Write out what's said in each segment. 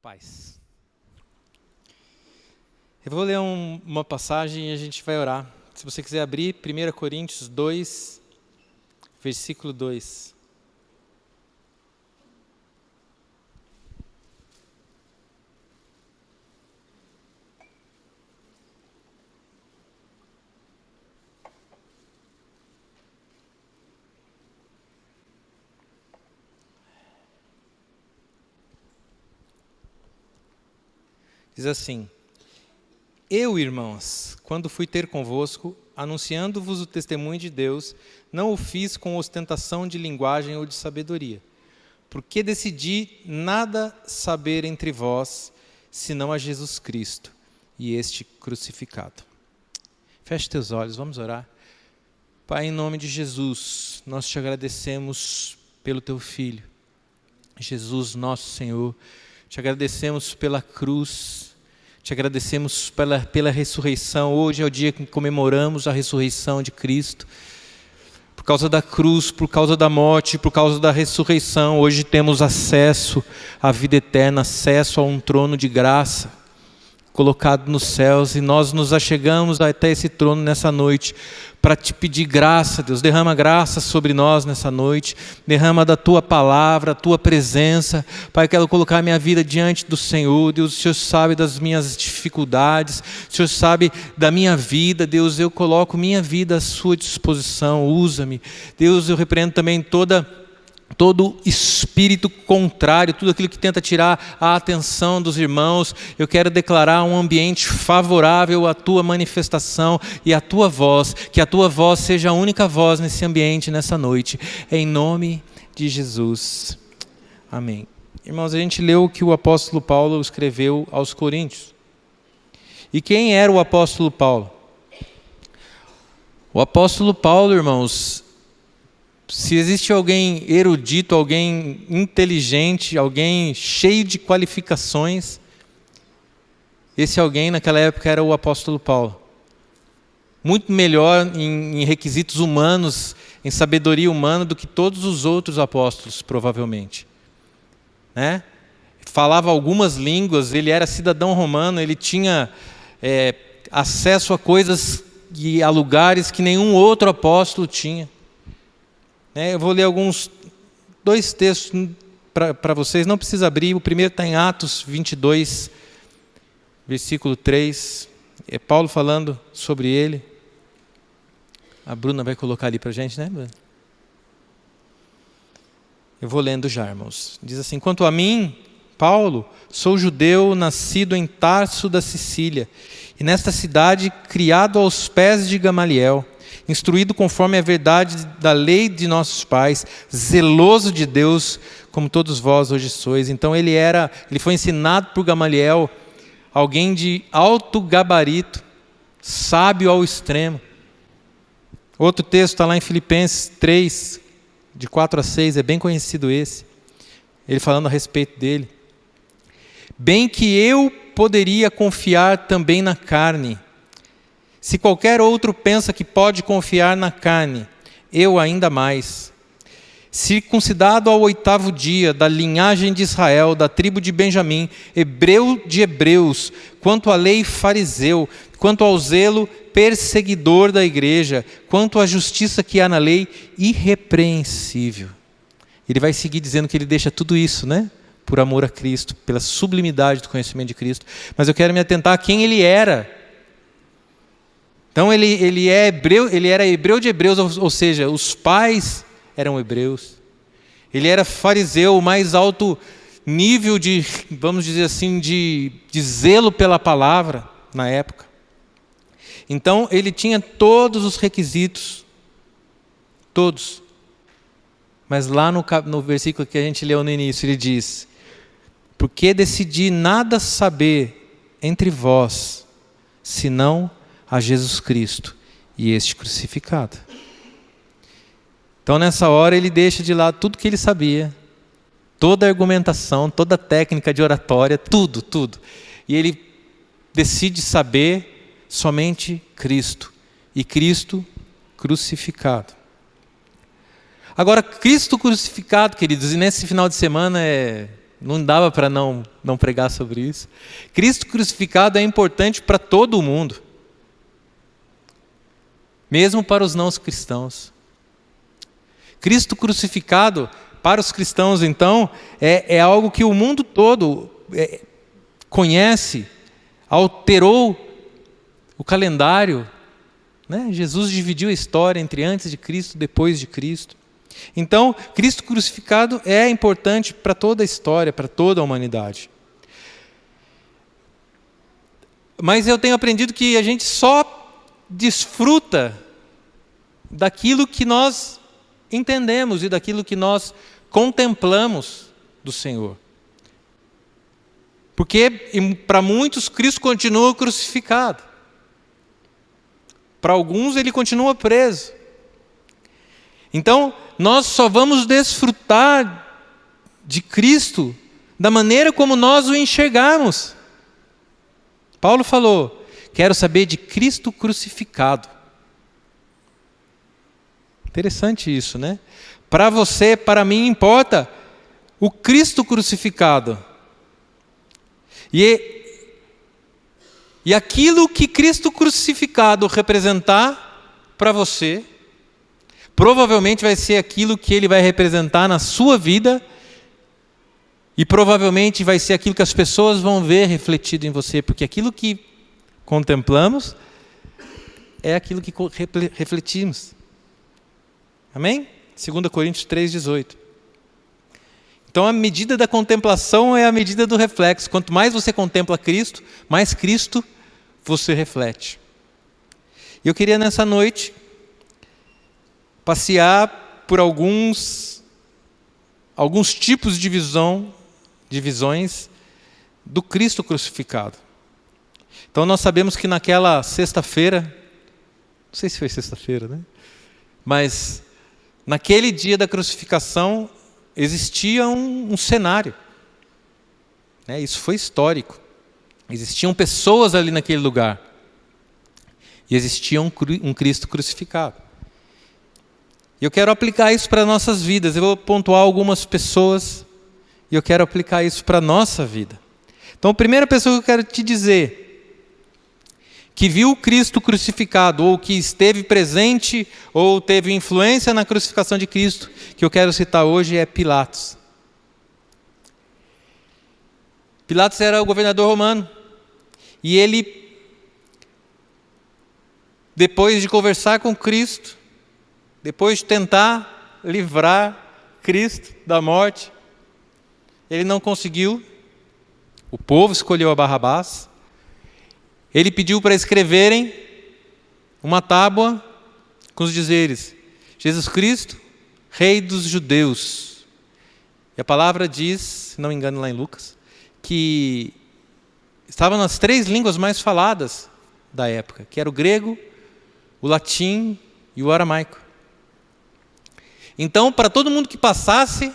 Paz. Eu vou ler uma passagem e a gente vai orar. Se você quiser abrir, 1 Coríntios 2, versículo 2. Diz assim: Eu, irmãos, quando fui ter convosco, anunciando-vos o testemunho de Deus, não o fiz com ostentação de linguagem ou de sabedoria, porque decidi nada saber entre vós, senão a Jesus Cristo e este crucificado. Feche teus olhos, vamos orar. Pai, em nome de Jesus, nós te agradecemos pelo teu Filho, Jesus nosso Senhor. Te agradecemos pela cruz, te agradecemos pela ressurreição. Hoje é o dia que comemoramos a ressurreição de Cristo. Por causa da cruz, por causa da morte, por causa da ressurreição, hoje temos acesso à vida eterna, acesso a um trono de graça colocado nos céus, e nós nos achegamos até esse trono nessa noite para te pedir graça. Deus, derrama graça sobre nós nessa noite, derrama da tua palavra, a tua presença. Pai, quero colocar a minha vida diante do Senhor. Deus, o Senhor sabe das minhas dificuldades, o Senhor sabe da minha vida. Deus, eu coloco minha vida à sua disposição, usa-me. Deus, eu repreendo também todo espírito contrário, tudo aquilo que tenta tirar a atenção dos irmãos. Eu quero declarar um ambiente favorável à tua manifestação e à tua voz, que a tua voz seja a única voz nesse ambiente, nessa noite, em nome de Jesus, amém. Irmãos, a gente leu o que o apóstolo Paulo escreveu aos Coríntios. E quem era o apóstolo Paulo? O apóstolo Paulo, irmãos, se existe alguém erudito, alguém inteligente, alguém cheio de qualificações, esse alguém naquela época era o apóstolo Paulo. Muito melhor em requisitos humanos, em sabedoria humana, do que todos os outros apóstolos, provavelmente. Né? Falava algumas línguas, ele era cidadão romano, ele tinha acesso a coisas e a lugares que nenhum outro apóstolo tinha. Eu vou ler dois textos para vocês, não precisa abrir. O primeiro está em Atos 22, versículo 3. É Paulo falando sobre ele. A Bruna vai colocar ali para a gente, né, Bruna? Eu vou lendo já, irmãos. Diz assim: Quanto a mim, Paulo, sou judeu, nascido em Tarso da Sicília, e nesta cidade criado aos pés de Gamaliel, instruído conforme a verdade da lei de nossos pais, zeloso de Deus, como todos vós hoje sois. Então ele foi ensinado por Gamaliel, alguém de alto gabarito, sábio ao extremo. Outro texto está lá em Filipenses 3, de 4 a 6, é bem conhecido esse. Ele falando a respeito dele. Bem que eu poderia confiar também na carne. Se qualquer outro pensa que pode confiar na carne, eu ainda mais. Circuncidado ao 8º dia, da linhagem de Israel, da tribo de Benjamim, hebreu de hebreus, quanto à lei fariseu, quanto ao zelo perseguidor da igreja, quanto à justiça que há na lei, irrepreensível. Ele vai seguir dizendo que ele deixa tudo isso, né? Por amor a Cristo, pela sublimidade do conhecimento de Cristo. Mas eu quero me atentar a quem ele era. Então ele era hebreu de hebreus, ou seja, os pais eram hebreus. Ele era fariseu, o mais alto nível de, vamos dizer assim, de zelo pela palavra na época. Então ele tinha todos os requisitos, todos. Mas lá no versículo que a gente leu no início, ele diz: Porque decidi nada saber entre vós, senão a Jesus Cristo e este crucificado. Então nessa hora ele deixa de lado tudo que ele sabia, toda a argumentação, toda a técnica de oratória, tudo. E ele decide saber somente Cristo, e Cristo crucificado. Agora, Cristo crucificado, queridos, e nesse final de semana Não dava para não pregar sobre isso. Cristo crucificado é importante para todo o mundo, mesmo para os não cristãos. Cristo crucificado para os cristãos, então, é algo que o mundo todo conhece, alterou o calendário, né? Jesus dividiu a história entre antes de Cristo e depois de Cristo. Então, Cristo crucificado é importante para toda a história, para toda a humanidade. Mas eu tenho aprendido que a gente só desfruta daquilo que nós entendemos e daquilo que nós contemplamos do Senhor. Porque para muitos Cristo continua crucificado. Para alguns ele continua preso. Então, nós só vamos desfrutar de Cristo da maneira como nós o enxergarmos. Paulo falou: quero saber de Cristo crucificado. Interessante isso, né? Para você, para mim, importa o Cristo crucificado. E aquilo que Cristo crucificado representar para você, provavelmente vai ser aquilo que ele vai representar na sua vida, e provavelmente vai ser aquilo que as pessoas vão ver refletido em você, porque aquilo que contemplamos é aquilo que refletimos. Amém? 2 Coríntios 3,18. Então a medida da contemplação é a medida do reflexo. Quanto mais você contempla Cristo, mais Cristo você reflete. E eu queria nessa noite passear por alguns tipos de visões do Cristo crucificado. Então nós sabemos que naquela sexta-feira, não sei se foi sexta-feira, né? Mas naquele dia da crucificação existia um cenário, né? Isso foi histórico. Existiam pessoas ali naquele lugar e existia um Cristo crucificado. E eu quero aplicar isso para nossas vidas. Eu vou pontuar algumas pessoas e eu quero aplicar isso para a nossa vida. Então, a primeira pessoa que eu quero te dizer, que viu Cristo crucificado, ou que esteve presente, ou teve influência na crucificação de Cristo, que eu quero citar hoje, é Pilatos. Pilatos era o governador romano, e ele, depois de conversar com Cristo, depois de tentar livrar Cristo da morte, ele não conseguiu. O povo escolheu a Barrabás. Ele pediu para escreverem uma tábua com os dizeres: Jesus Cristo, Rei dos Judeus. E a palavra diz, se não me engano lá em Lucas, que estava nas 3 línguas mais faladas da época, que era o grego, o latim e o aramaico. Então, para todo mundo que passasse,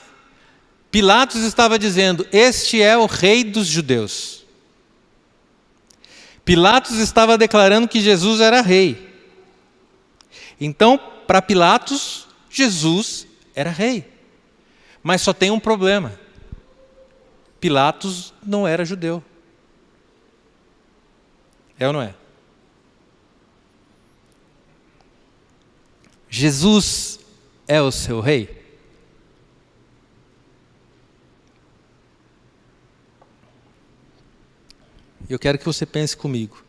Pilatos estava dizendo: este é o Rei dos Judeus. Pilatos estava declarando que Jesus era rei. Então, para Pilatos, Jesus era rei. Mas só tem um problema: Pilatos não era judeu. É ou não é? Jesus é o seu rei? Eu quero que você pense comigo.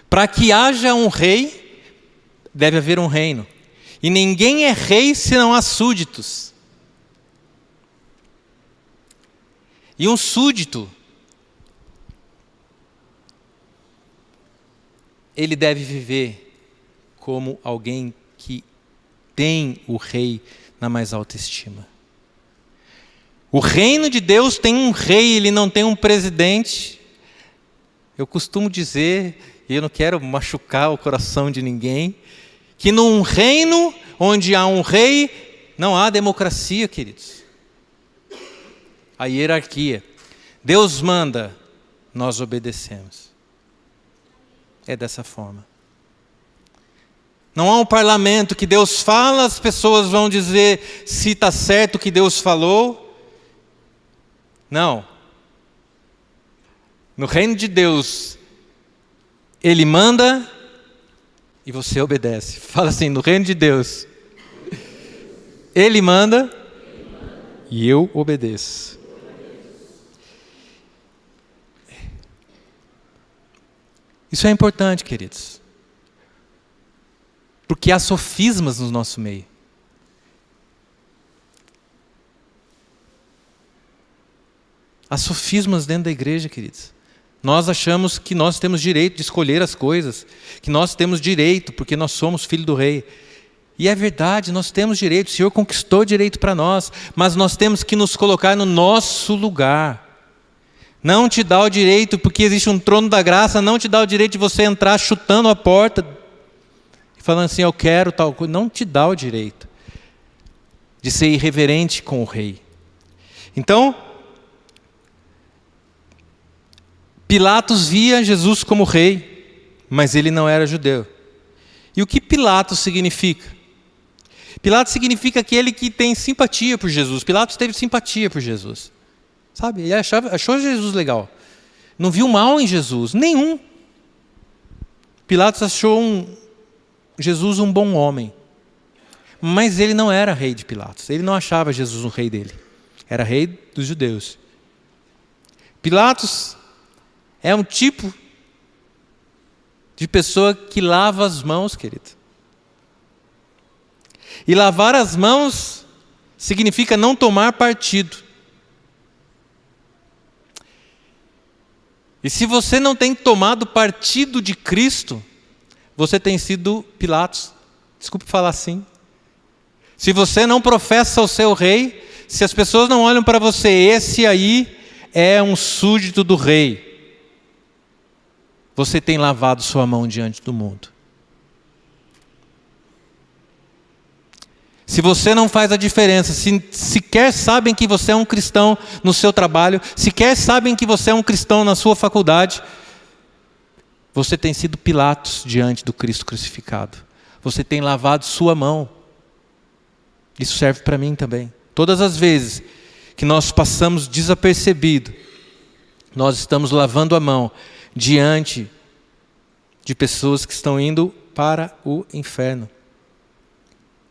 Para que haja um rei, deve haver um reino. E ninguém é rei se não há súditos. E um súdito, ele deve viver como alguém que tem o rei na mais alta estima. O reino de Deus tem um rei, ele não tem um presidente. Eu costumo dizer, e eu não quero machucar o coração de ninguém, que num reino onde há um rei, não há democracia, queridos. A hierarquia. Deus manda, nós obedecemos. É dessa forma. Não há um parlamento que Deus fala, as pessoas vão dizer se está certo o que Deus falou, Não. No reino de Deus, Ele manda e você obedece. Fala assim, no reino de Deus, Ele manda e eu obedeço. Isso é importante, queridos. Porque há sofismas no nosso meio. Há sofismas dentro da igreja, queridos. Nós achamos que nós temos direito de escolher as coisas, que nós temos direito porque nós somos filho do rei. E é verdade, nós temos direito, o Senhor conquistou direito para nós, mas nós temos que nos colocar no nosso lugar. Não te dá o direito, porque existe um trono da graça, não te dá o direito de você entrar chutando a porta e falando assim, eu quero tal coisa. Não te dá o direito de ser irreverente com o rei. Então, Pilatos via Jesus como rei, mas ele não era judeu. E o que Pilatos significa? Pilatos significa aquele que tem simpatia por Jesus. Pilatos teve simpatia por Jesus. Sabe? Ele achou Jesus legal. Não viu mal em Jesus, nenhum. Pilatos achou Jesus um bom homem. Mas ele não era rei de Pilatos. Ele não achava Jesus um rei dele. Era rei dos judeus. Pilatos é um tipo de pessoa que lava as mãos, querido. E lavar as mãos significa não tomar partido. E se você não tem tomado partido de Cristo, você tem sido Pilatos. Desculpe falar assim. Se você não professa o seu rei, se as pessoas não olham para você, esse aí é um súdito do rei. Você tem lavado sua mão diante do mundo. Se você não faz a diferença, se sequer sabem que você é um cristão no seu trabalho, sequer sabem que você é um cristão na sua faculdade, você tem sido Pilatos diante do Cristo crucificado. Você tem lavado sua mão. Isso serve para mim também. Todas as vezes que nós passamos desapercebido, nós estamos lavando a mão diante de pessoas que estão indo para o inferno.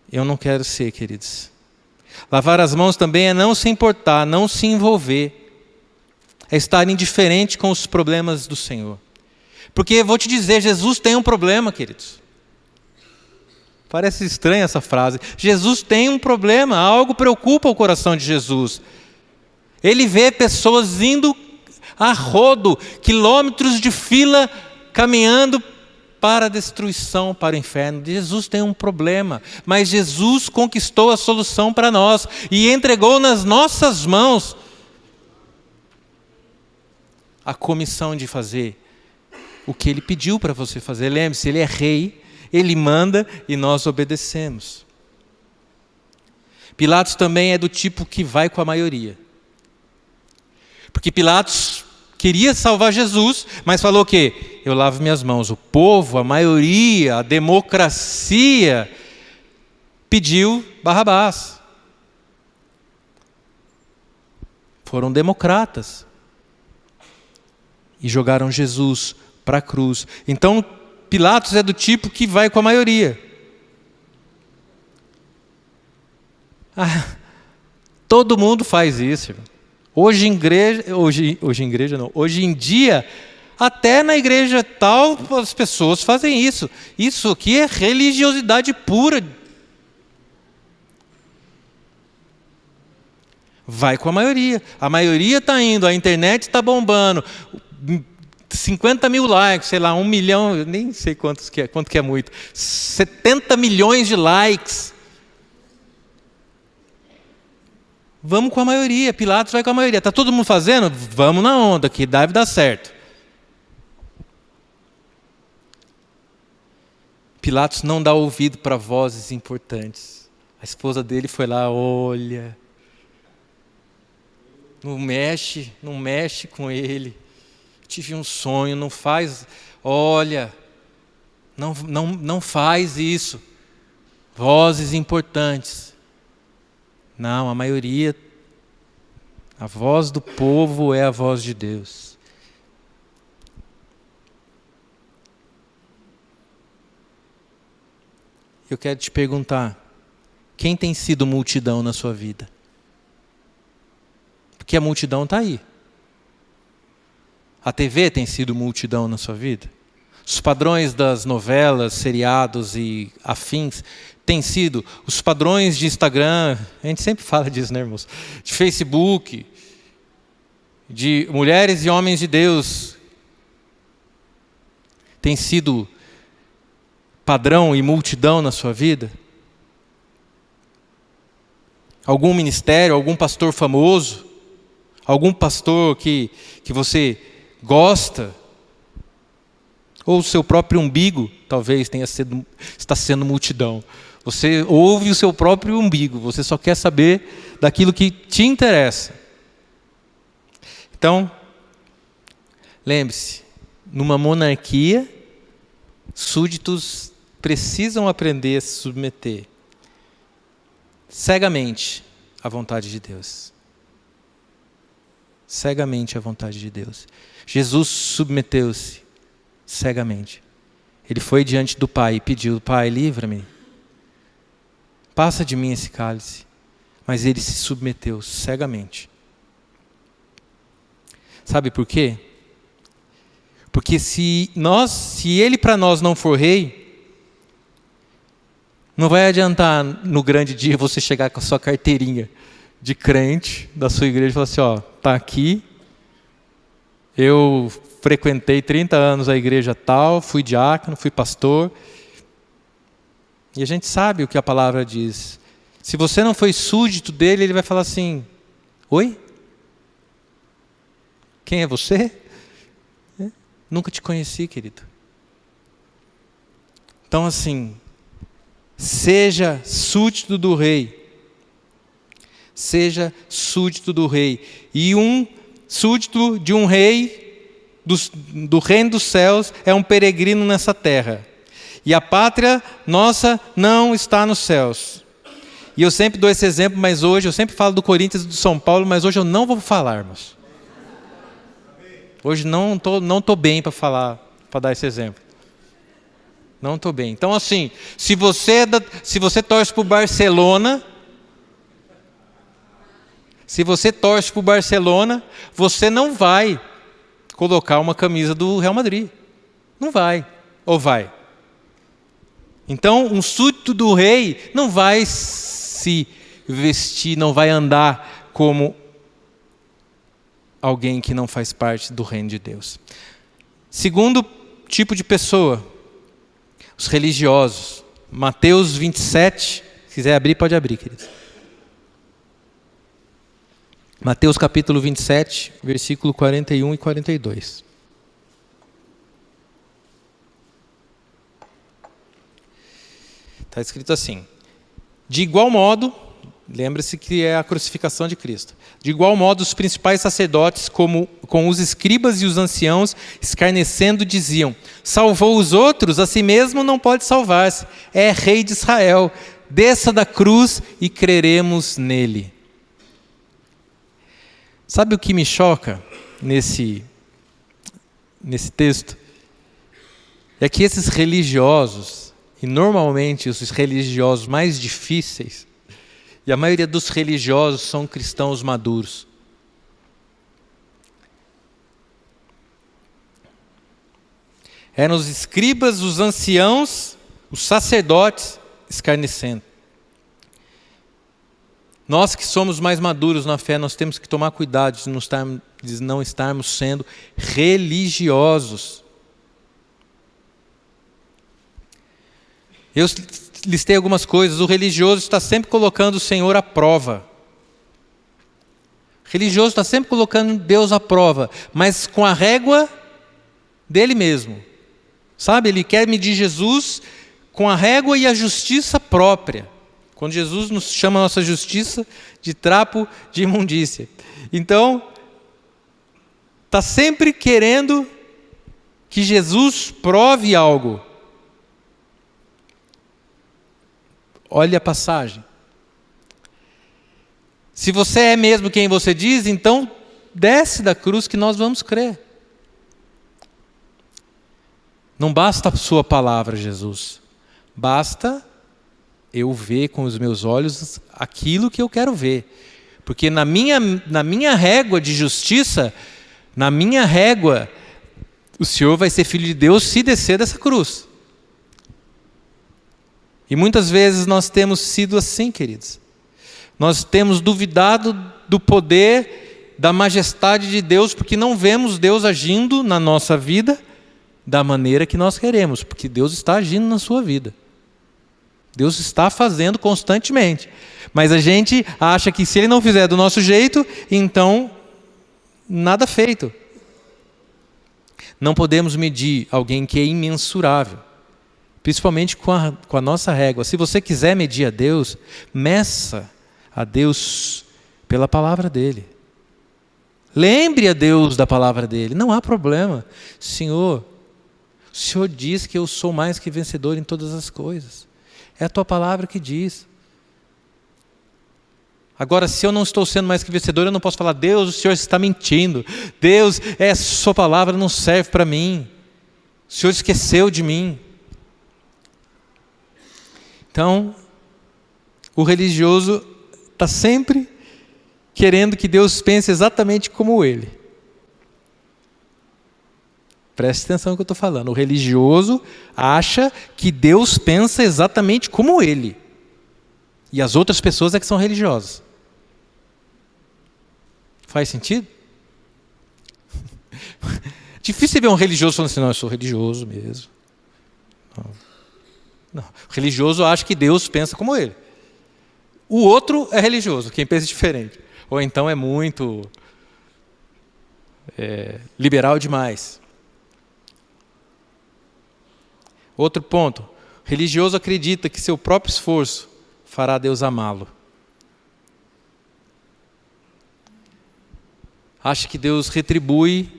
Eu não quero ser, queridos. Lavar as mãos também é não se importar, não se envolver. É estar indiferente com os problemas do Senhor. Porque, vou te dizer, Jesus tem um problema, queridos. Parece estranha essa frase. Jesus tem um problema, algo preocupa o coração de Jesus. Ele vê pessoas indo a rodo, quilômetros de fila, caminhando para a destruição, para o inferno. Jesus tem um problema, mas Jesus conquistou a solução para nós e entregou nas nossas mãos a comissão de fazer o que Ele pediu para você fazer. Lembre-se, Ele é rei, Ele manda e nós obedecemos. Pilatos também é do tipo que vai com a maioria. Porque Pilatos queria salvar Jesus, mas falou o quê? Eu lavo minhas mãos. O povo, a maioria, a democracia pediu Barrabás. Foram democratas e jogaram Jesus para a cruz. Então Pilatos é do tipo que vai com a maioria. Todo mundo faz isso, irmão. Hoje em dia, até na igreja tal, as pessoas fazem isso. Isso aqui é religiosidade pura. Vai com a maioria. A maioria está indo, a internet está bombando. 50 mil likes, sei lá, 1 milhão, eu nem sei quanto que é muito. 70 milhões de likes. Vamos com a maioria, Pilatos vai com a maioria. Está todo mundo fazendo? Vamos na onda, que deve dar certo. Pilatos não dá ouvido para vozes importantes. A esposa dele foi lá, olha, não mexe com ele. Tive um sonho, não faz, olha, não faz isso. Vozes importantes. Não, a maioria A voz do povo é a voz de Deus. Eu quero te perguntar, quem tem sido multidão na sua vida? Porque a multidão está aí. A TV tem sido multidão na sua vida? Os padrões das novelas, seriados e afins têm sido os padrões de Instagram, a gente sempre fala disso, né, irmãos? De Facebook, de mulheres e homens de Deus, tem sido padrão e multidão na sua vida? Algum ministério, algum pastor famoso, algum pastor que você gosta, ou o seu próprio umbigo talvez está sendo multidão. Você ouve o seu próprio umbigo, você só quer saber daquilo que te interessa. Então, lembre-se, numa monarquia, súditos precisam aprender a se submeter cegamente à vontade de Deus. Cegamente à vontade de Deus. Jesus submeteu-se cegamente. Ele foi diante do Pai e pediu: Pai, livra-me. Passa de mim esse cálice. Mas ele se submeteu cegamente. Sabe por quê? Porque se ele para nós não for rei, não vai adiantar no grande dia você chegar com a sua carteirinha de crente da sua igreja e falar assim: ó, tá aqui, eu frequentei 30 anos a igreja tal, fui diácono, fui pastor. E a gente sabe o que a palavra diz. Se você não foi súdito dele, ele vai falar assim: oi? Quem é você? Nunca te conheci, querido. Então assim, seja súdito do rei. Seja súdito do rei. E um súdito de um rei do reino dos céus é um peregrino nessa terra. E a pátria nossa não está nos céus. E eu sempre dou esse exemplo, mas hoje, eu sempre falo do Corinthians e do São Paulo, mas hoje eu não vou falar, irmãos. Hoje não tô bem para falar, para dar esse exemplo. Não estou bem. Então assim, se você torce para o Barcelona, você não vai colocar uma camisa do Real Madrid. Não vai. Ou vai? Então, um súdito do rei não vai se vestir, não vai andar como alguém que não faz parte do reino de Deus. Segundo tipo de pessoa, os religiosos. Mateus 27, se quiser abrir, pode abrir, querido. Mateus capítulo 27, versículo 41 e 42. Está escrito assim: de igual modo, lembra-se que é a crucificação de Cristo. De igual modo, os principais sacerdotes, com os escribas e os anciãos, escarnecendo, diziam: salvou os outros, a si mesmo não pode salvar-se. É rei de Israel. Desça da cruz e creremos nele. Sabe o que me choca nesse texto? É que esses religiosos, e normalmente os religiosos mais difíceis, e a maioria dos religiosos são cristãos maduros. Eram os escribas, os anciãos, os sacerdotes escarnecendo. Nós que somos mais maduros na fé, nós temos que tomar cuidado de não estarmos sendo religiosos. Eu listei algumas coisas. O religioso está sempre colocando o Senhor à prova. O religioso está sempre colocando Deus à prova, mas com a régua dele mesmo. Sabe, ele quer medir Jesus com a régua e a justiça própria. Quando Jesus nos chama a nossa justiça de trapo de imundícia. Então, está sempre querendo que Jesus prove algo. Olha a passagem. Se você é mesmo quem você diz, então desce da cruz que nós vamos crer. Não basta a sua palavra, Jesus. Basta eu ver com os meus olhos aquilo que eu quero ver. Porque na minha régua de justiça, na minha régua, o Senhor vai ser filho de Deus se descer dessa cruz. E muitas vezes nós temos sido assim, queridos. Nós temos duvidado do poder, da majestade de Deus, porque não vemos Deus agindo na nossa vida da maneira que nós queremos, porque Deus está agindo na sua vida. Deus está fazendo constantemente. Mas a gente acha que se Ele não fizer do nosso jeito, então nada feito. Não podemos medir alguém que é imensurável, principalmente com a nossa régua. Se você quiser medir a Deus, meça a Deus pela palavra dEle. Lembre a Deus da palavra dEle, não há problema. Senhor, o Senhor diz que eu sou mais que vencedor em todas as coisas. É a tua palavra que diz. Agora, se eu não estou sendo mais que vencedor, eu não posso falar, Deus, o Senhor está mentindo. Deus, sua palavra não serve para mim. O Senhor esqueceu de mim. Então, o religioso está sempre querendo que Deus pense exatamente como ele. Preste atenção no que eu estou falando. O religioso acha que Deus pensa exatamente como ele. E as outras pessoas é que são religiosas. Faz sentido? Difícil ver um religioso falando assim, não, eu sou religioso mesmo. Não. O religioso acha que Deus pensa como ele. O outro é religioso, quem pensa diferente. Ou então é muito liberal demais. Outro ponto, o religioso acredita que seu próprio esforço fará Deus amá-lo. Acha que Deus retribui,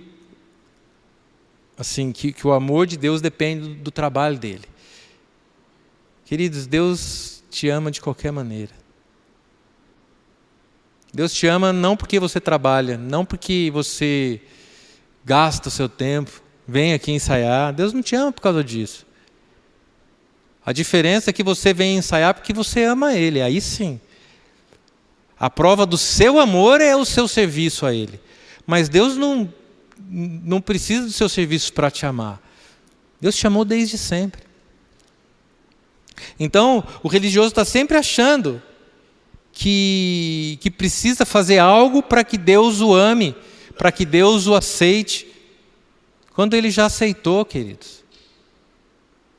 assim, que o amor de Deus depende do trabalho dele. Queridos, Deus te ama de qualquer maneira. Deus te ama não porque você trabalha, não porque você gasta o seu tempo, vem aqui ensaiar. Deus não te ama por causa disso. A diferença é que você vem ensaiar porque você ama Ele, aí sim. A prova do seu amor é o seu serviço a Ele. Mas Deus não precisa do seu serviço para te amar. Deus te amou desde sempre. Então, o religioso está sempre achando que precisa fazer algo para que Deus o ame, para que Deus o aceite, quando Ele já aceitou, queridos.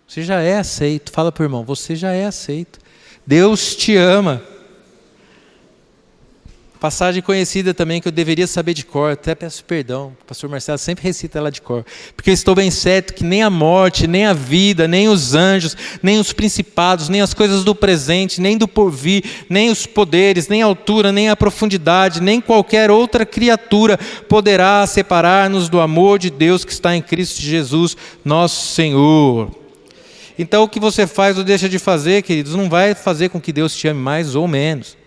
Você já é aceito. Fala para o irmão, você já é aceito. Deus te ama. Passagem conhecida também que eu deveria saber de cor, até peço perdão, o pastor Marcelo sempre recita ela de cor. Porque eu estou bem certo que nem a morte, nem a vida, nem os anjos, nem os principados, nem as coisas do presente, nem do porvir, nem os poderes, nem a altura, nem a profundidade, nem qualquer outra criatura poderá separar-nos do amor de Deus que está em Cristo Jesus, nosso Senhor. Então o que você faz ou deixa de fazer, queridos, não vai fazer com que Deus te ame mais ou menos.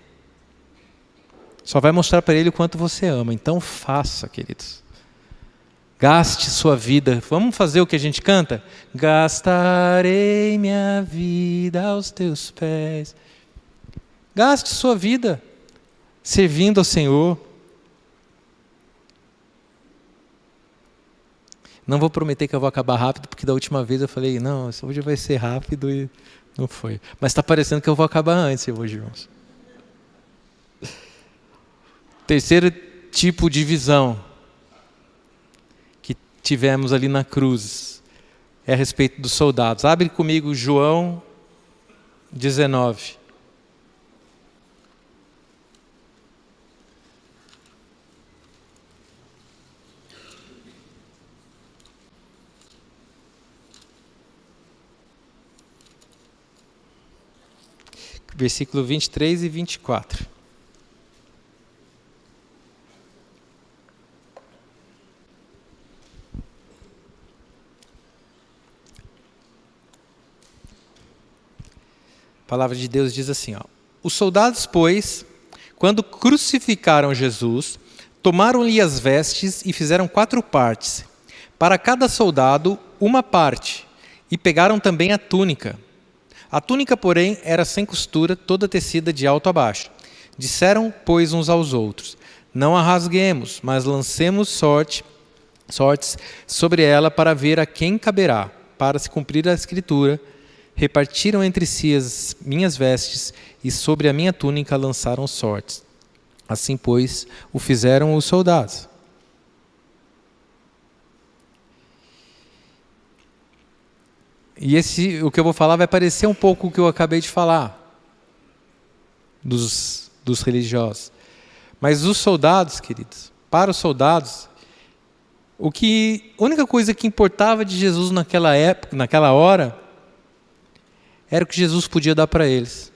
Só vai mostrar para Ele o quanto você ama. Então faça, queridos. Gaste sua vida. Vamos fazer o que a gente canta? Gastarei minha vida aos teus pés. Gaste sua vida servindo ao Senhor. Não vou prometer que eu vou acabar rápido, porque da última vez eu falei, não, hoje vai ser rápido e não foi. Mas está parecendo que eu vou acabar antes hoje, irmãos. Terceiro tipo de visão que tivemos ali na cruz é a respeito dos soldados. Abre comigo João 19. Versículo 23 e 24. A palavra de Deus diz assim, ó: os soldados, pois, quando crucificaram Jesus, tomaram-lhe as vestes e fizeram 4 partes, para cada soldado uma parte, e pegaram também a túnica. A túnica, porém, era sem costura, toda tecida de alto a baixo. Disseram, pois, uns aos outros: não a rasguemos, mas lancemos sortes sobre ela para ver a quem caberá. Para se cumprir a escritura, repartiram entre si as minhas vestes e sobre a minha túnica lançaram sortes. Assim, pois, o fizeram os soldados. E o que eu vou falar vai parecer um pouco o que eu acabei de falar dos religiosos. Mas os soldados, queridos, para os soldados, a única coisa que importava de Jesus naquela época, naquela hora, era o que Jesus podia dar para eles.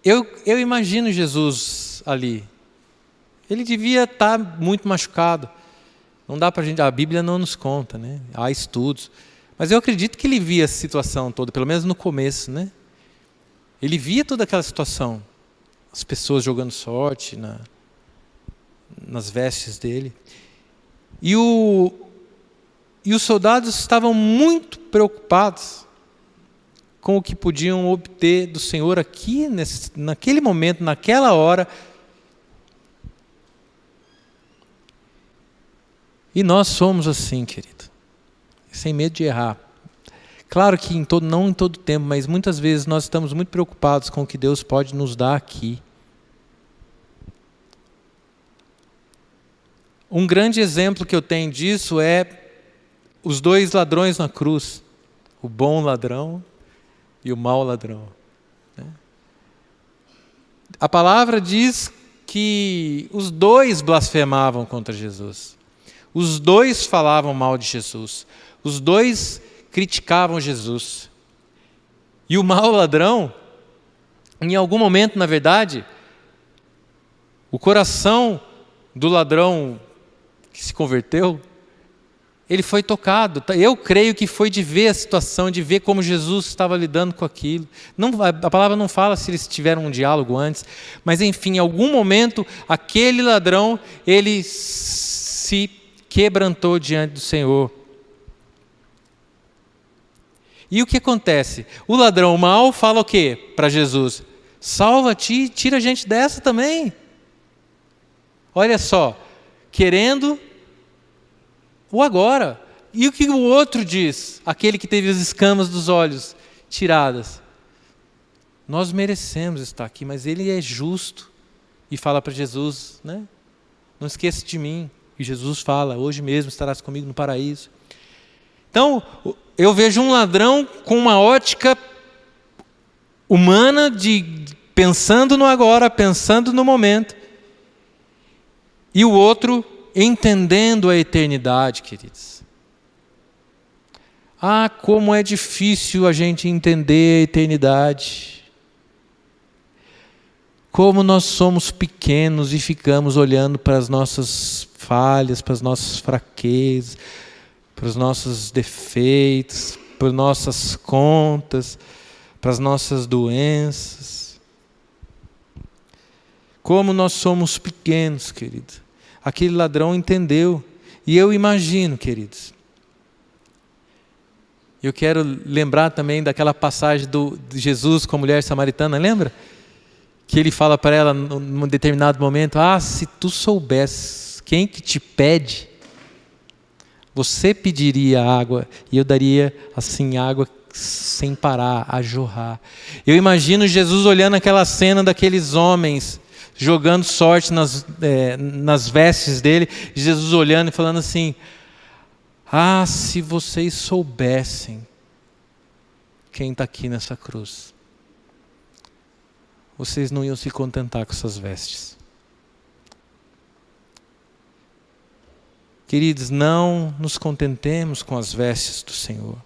Eu imagino Jesus ali. Ele devia estar muito machucado. Não dá para a Bíblia não nos conta, né? Há estudos. Mas eu acredito que ele via a situação toda, pelo menos no começo, né? Ele via toda aquela situação. As pessoas jogando sorte nas vestes dele. E os soldados estavam muito preocupados com o que podiam obter do Senhor aqui, naquele momento, naquela hora. E nós somos assim, querido, sem medo de errar. Claro que não em todo tempo, mas muitas vezes nós estamos muito preocupados com o que Deus pode nos dar aqui. Um grande exemplo que eu tenho disso é os 2 ladrões na cruz, o bom ladrão e o mau ladrão. A palavra diz que os 2 blasfemavam contra Jesus. Os 2 falavam mal de Jesus. Os 2 criticavam Jesus. E o mau ladrão, em algum momento, na verdade, o coração do ladrão que se converteu, ele foi tocado. Eu creio que foi de ver a situação, de ver como Jesus estava lidando com aquilo. A palavra não fala se eles tiveram um diálogo antes, mas enfim, em algum momento, aquele ladrão, ele se quebrantou diante do Senhor. E o que acontece? O ladrão mau fala o quê para Jesus? Salva-te, tira a gente dessa também. Olha só, querendo o agora. E o que o outro diz? Aquele que teve as escamas dos olhos tiradas. Nós merecemos estar aqui, mas ele é justo. E fala para Jesus, né? Não esqueça de mim. E Jesus fala, hoje mesmo estarás comigo no paraíso. Então, eu vejo um ladrão com uma ótica humana, pensando no agora, pensando no momento. E o outro entendendo a eternidade, queridos. Ah, como é difícil a gente entender a eternidade. Como nós somos pequenos e ficamos olhando para as nossas falhas, para as nossas fraquezas, para os nossos defeitos, para as nossas contas, para as nossas doenças. Como nós somos pequenos, querido. Aquele ladrão entendeu. E eu imagino, queridos. Eu quero lembrar também daquela passagem de Jesus com a mulher samaritana, lembra? Que ele fala para ela num determinado momento: ah, se tu soubesses quem que te pede, você pediria água e eu daria assim água sem parar, a jorrar. Eu imagino Jesus olhando aquela cena daqueles homens jogando sorte nas vestes dele, Jesus olhando e falando assim: ah, se vocês soubessem quem está aqui nessa cruz, vocês não iam se contentar com essas vestes. Queridos, não nos contentemos com as vestes do Senhor.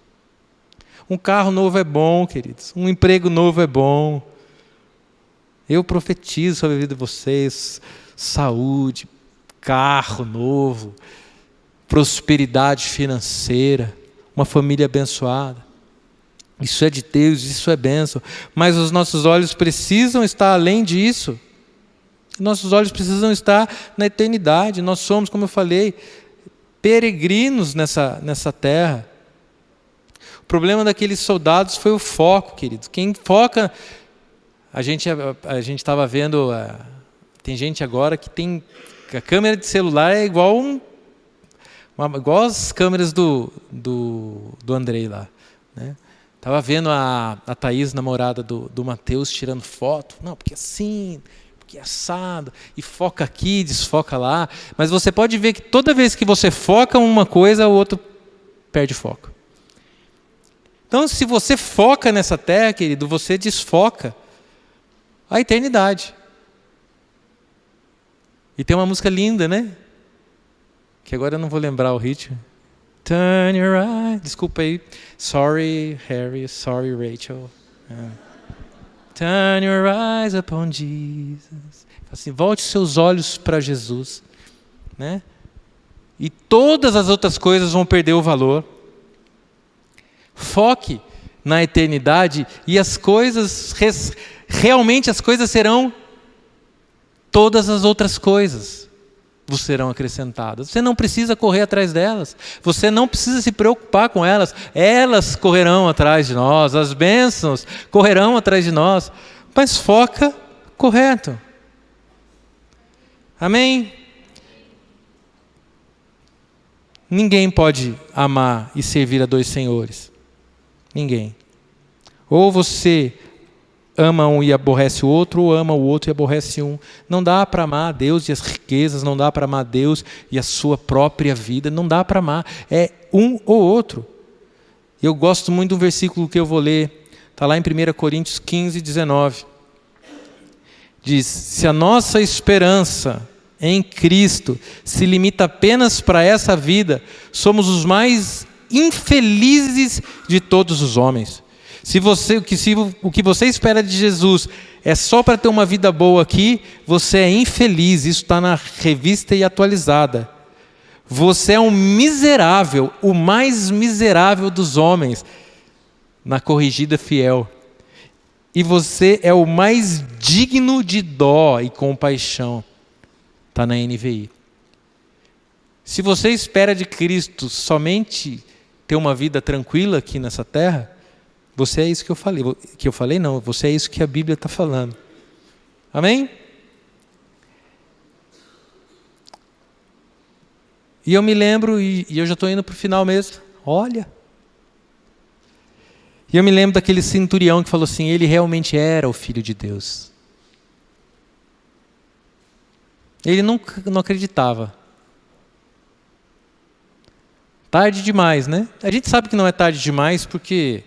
Um carro novo é bom, queridos. Um emprego novo é bom. Eu profetizo sobre a vida de vocês: saúde, carro novo, prosperidade financeira, uma família abençoada. Isso é de Deus, isso é bênção. Mas os nossos olhos precisam estar além disso. Nossos olhos precisam estar na eternidade. Nós somos, como eu falei, peregrinos nessa terra. O problema daqueles soldados foi o foco, queridos. Quem foca... A gente estava vendo... Tem gente agora que tem... A câmera de celular é igual as câmeras do Andrei lá, né? Estava vendo a Thaís, namorada do Mateus, tirando foto. Não, porque assim, porque assado. E foca aqui, desfoca lá. Mas você pode ver que toda vez que você foca uma coisa, o outro perde foco. Então, se você foca nessa terra, querido, você desfoca a eternidade. E tem uma música linda, né? Que agora eu não vou lembrar o ritmo. Turn your eyes. Desculpa aí. Sorry, Harry. Sorry, Rachel. Turn your eyes upon Jesus. Assim, volte seus olhos para Jesus, né? E todas as outras coisas vão perder o valor. Foque na eternidade e as coisas, realmente as coisas serão, todas as outras coisas vos serão acrescentadas. Você não precisa correr atrás delas. Você não precisa se preocupar com elas. Elas correrão atrás de nós. As bênçãos correrão atrás de nós. Mas foca correto. Amém? Ninguém pode amar e servir a dois senhores. Ninguém. Ou você ama um e aborrece o outro, ou ama o outro e aborrece um. Não dá para amar a Deus e as riquezas, não dá para amar a Deus e a sua própria vida, não dá para amar. É um ou outro. Eu gosto muito do versículo que eu vou ler, está lá em 1 Coríntios 15, 19. Diz, se a nossa esperança em Cristo se limita apenas para essa vida, somos os mais infelizes de todos os homens. Se o que você espera de Jesus é só para ter uma vida boa aqui, você é infeliz. Isso está na Revista e Atualizada. Você é um miserável, o mais miserável dos homens, na Corrigida Fiel. E você é o mais digno de dó e compaixão. Está na NVI. Se você espera de Cristo somente ter uma vida tranquila aqui nessa terra, você é isso que eu falei. Que eu falei não, você é isso que a Bíblia está falando. Amém? E eu me lembro, e eu já estou indo para o final mesmo, olha. E eu me lembro daquele centurião que falou assim, ele realmente era o Filho de Deus. Ele não acreditava. Tarde demais, né? A gente sabe que não é tarde demais porque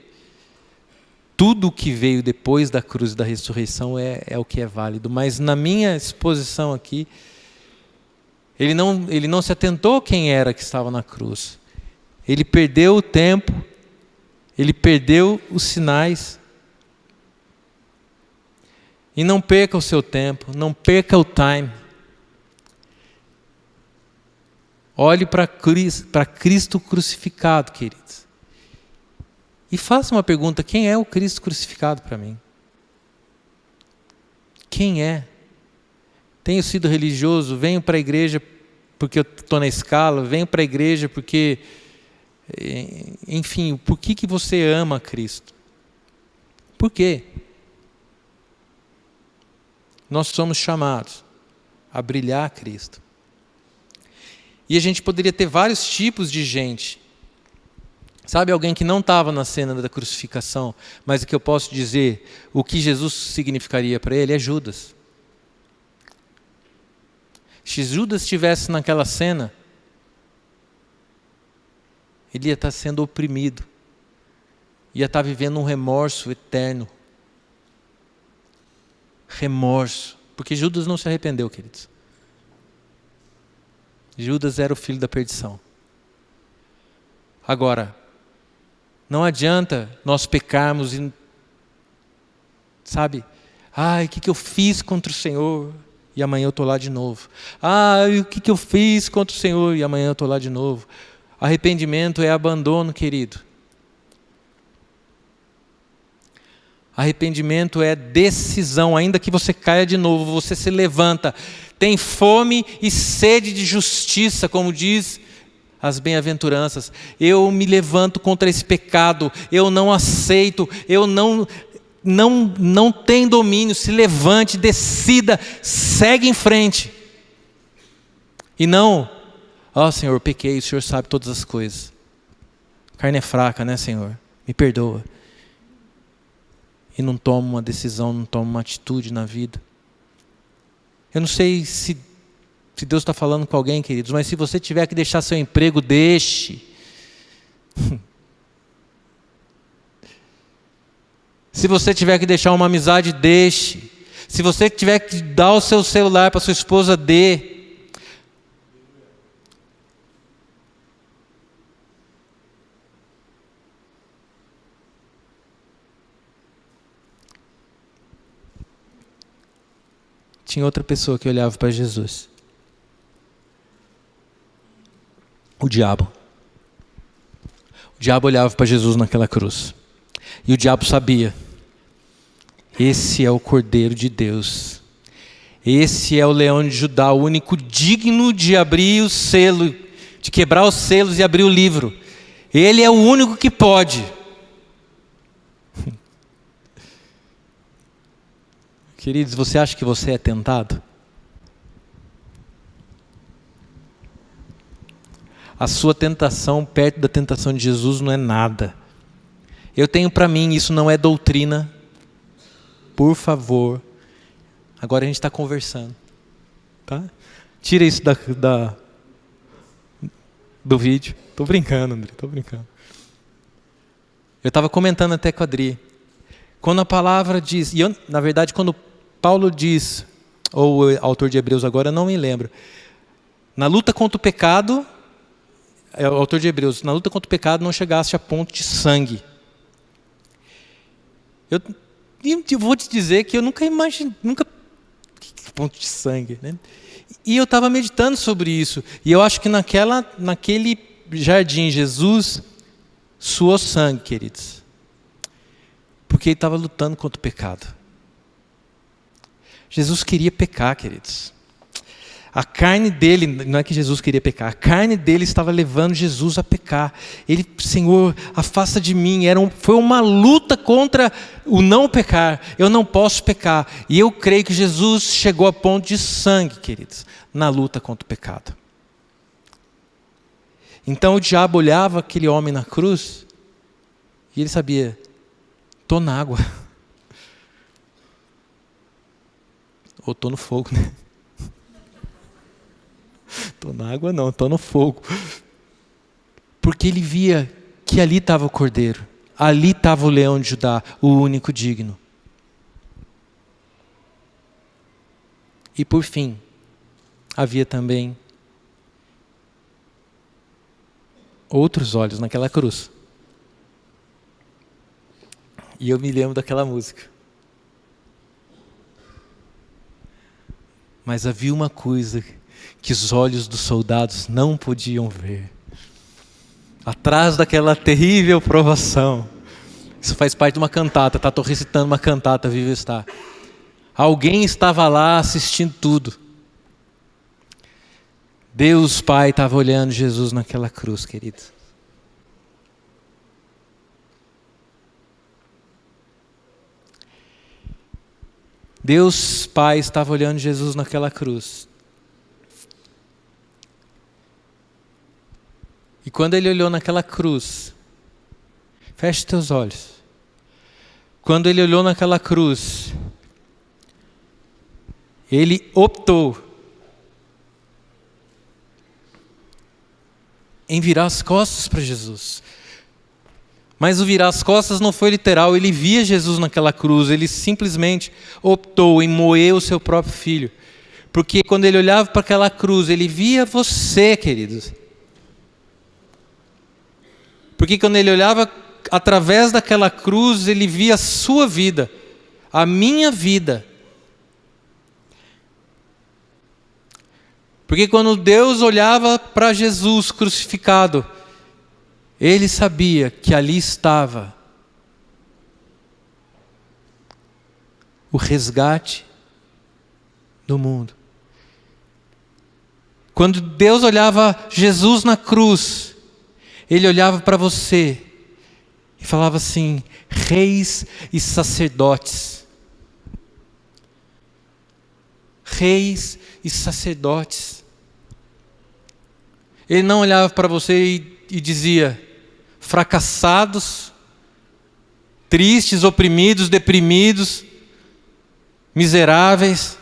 tudo o que veio depois da cruz e da ressurreição é o que é válido. Mas na minha exposição aqui, ele não se atentou quem era que estava na cruz. Ele perdeu o tempo, ele perdeu os sinais. E não perca o seu tempo, não perca o time. Olhe para Cristo crucificado, queridos. E faça uma pergunta, quem é o Cristo crucificado para mim? Quem é? Tenho sido religioso, venho para a igreja porque eu estou na escala, venho para a igreja porque... Enfim, por que você ama Cristo? Por quê? Nós somos chamados a brilhar Cristo. E a gente poderia ter vários tipos de gente. Sabe, alguém que não estava na cena da crucificação, mas o que eu posso dizer, o que Jesus significaria para ele é Judas. Se Judas estivesse naquela cena, ele ia estar sendo oprimido, ia estar vivendo um remorso eterno. Remorso, porque Judas não se arrependeu, queridos. Judas era o filho da perdição. Agora, não adianta nós pecarmos e, sabe, o que eu fiz contra o Senhor e amanhã eu estou lá de novo. O que eu fiz contra o Senhor e amanhã eu estou lá de novo. Arrependimento é abandono, querido. Arrependimento é decisão, ainda que você caia de novo, você se levanta, tem fome e sede de justiça, como diz as bem-aventuranças. Eu me levanto contra esse pecado, eu não aceito, eu não tenho domínio. Se levante, decida, segue em frente. E não, Senhor, pequei, o Senhor sabe todas as coisas. Carne é fraca, né, Senhor? Me perdoa. E não toma uma decisão, não toma uma atitude na vida. Eu não sei se Deus está falando com alguém, queridos, mas se você tiver que deixar seu emprego, deixe. Se você tiver que deixar uma amizade, deixe. Se você tiver que dar o seu celular para sua esposa, dê. Tinha outra pessoa que olhava para Jesus. O diabo. O diabo olhava para Jesus naquela cruz. E o diabo sabia. Esse é o Cordeiro de Deus. Esse é o Leão de Judá, o único digno de abrir o selo, de quebrar os selos e abrir o livro. Ele é o único que pode. Queridos, você acha que você é tentado? A sua tentação perto da tentação de Jesus não é nada. Eu tenho para mim, isso não é doutrina. Por favor. Agora a gente está conversando. Tá? Tira isso do vídeo. Estou brincando, André, estou brincando. Eu estava comentando até com a Adri. Quando a palavra diz, na verdade quando Paulo diz, ou o autor de Hebreus agora, eu não me lembro. Na luta contra o pecado, é o autor de Hebreus, na luta contra o pecado não chegasse a ponto de sangue. Eu vou te dizer que eu nunca imaginei, ponto de sangue, né? E eu estava meditando sobre isso, e eu acho que naquele jardim Jesus suou sangue, queridos. Porque ele estava lutando contra o pecado. Jesus queria pecar, queridos. A carne dele, não é que Jesus queria pecar, a carne dele estava levando Jesus a pecar. Ele, Senhor, afasta de mim. Foi uma luta contra o não pecar. Eu não posso pecar. E eu creio que Jesus chegou a ponto de sangue, queridos, na luta contra o pecado. Então o diabo olhava aquele homem na cruz e ele sabia, estou na água. Ou estou no fogo, né? Estou na água não, estou no fogo. Porque ele via que ali estava o Cordeiro. Ali estava o Leão de Judá, o único digno. E por fim, havia também outros olhos naquela cruz. E eu me lembro daquela música. Mas havia uma coisa que os olhos dos soldados não podiam ver. Atrás daquela terrível provação. Isso faz parte de uma cantata, tá? Estou recitando uma cantata, Viva Está. Alguém estava lá assistindo tudo. Deus Pai estava olhando Jesus naquela cruz, querido. Deus Pai estava olhando Jesus naquela cruz. E quando Ele olhou naquela cruz, feche teus olhos. Quando Ele olhou naquela cruz, Ele optou em virar as costas para Jesus. Mas o virar as costas não foi literal, ele via Jesus naquela cruz, ele simplesmente optou em moer o seu próprio filho. Porque quando ele olhava para aquela cruz, ele via você, queridos. Porque quando ele olhava através daquela cruz, ele via a sua vida, a minha vida. Porque quando Deus olhava para Jesus crucificado, Ele sabia que ali estava o resgate do mundo. Quando Deus olhava Jesus na cruz, Ele olhava para você e falava assim: reis e sacerdotes. Reis e sacerdotes. Ele não olhava para você e dizia: fracassados, tristes, oprimidos, deprimidos, miseráveis.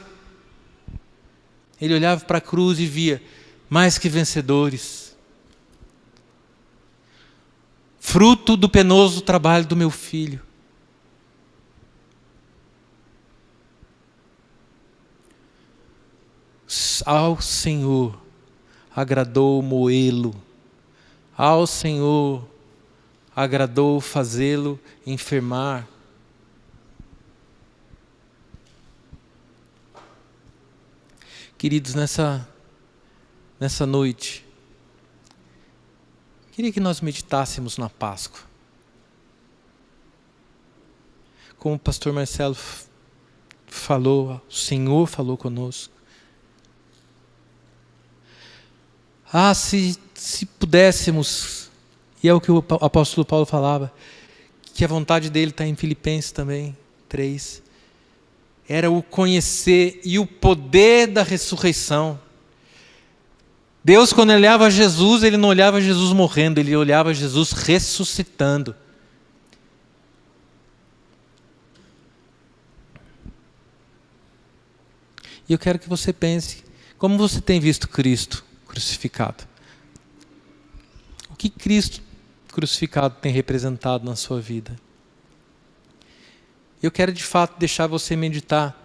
Ele olhava para a cruz e via: mais que vencedores. Fruto do penoso trabalho do meu filho. Ao Senhor agradou moê-lo. Ao Senhor agradou fazê-lo enfermar. Queridos, nessa noite, queria que nós meditássemos na Páscoa. Como o pastor Marcelo falou, o Senhor falou conosco. Se pudéssemos, e é o que o apóstolo Paulo falava, que a vontade dele está em Filipenses também, 3. Era o conhecer e o poder da ressurreição. Deus, quando olhava Jesus, Ele não olhava Jesus morrendo, Ele olhava Jesus ressuscitando. E eu quero que você pense, como você tem visto Cristo crucificado? O que Cristo crucificado tem representado na sua vida? Eu quero de fato deixar você meditar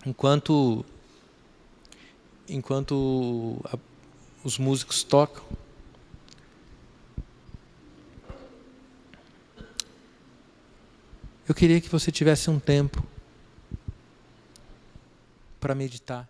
enquanto os músicos tocam. Eu queria que você tivesse um tempo para meditar.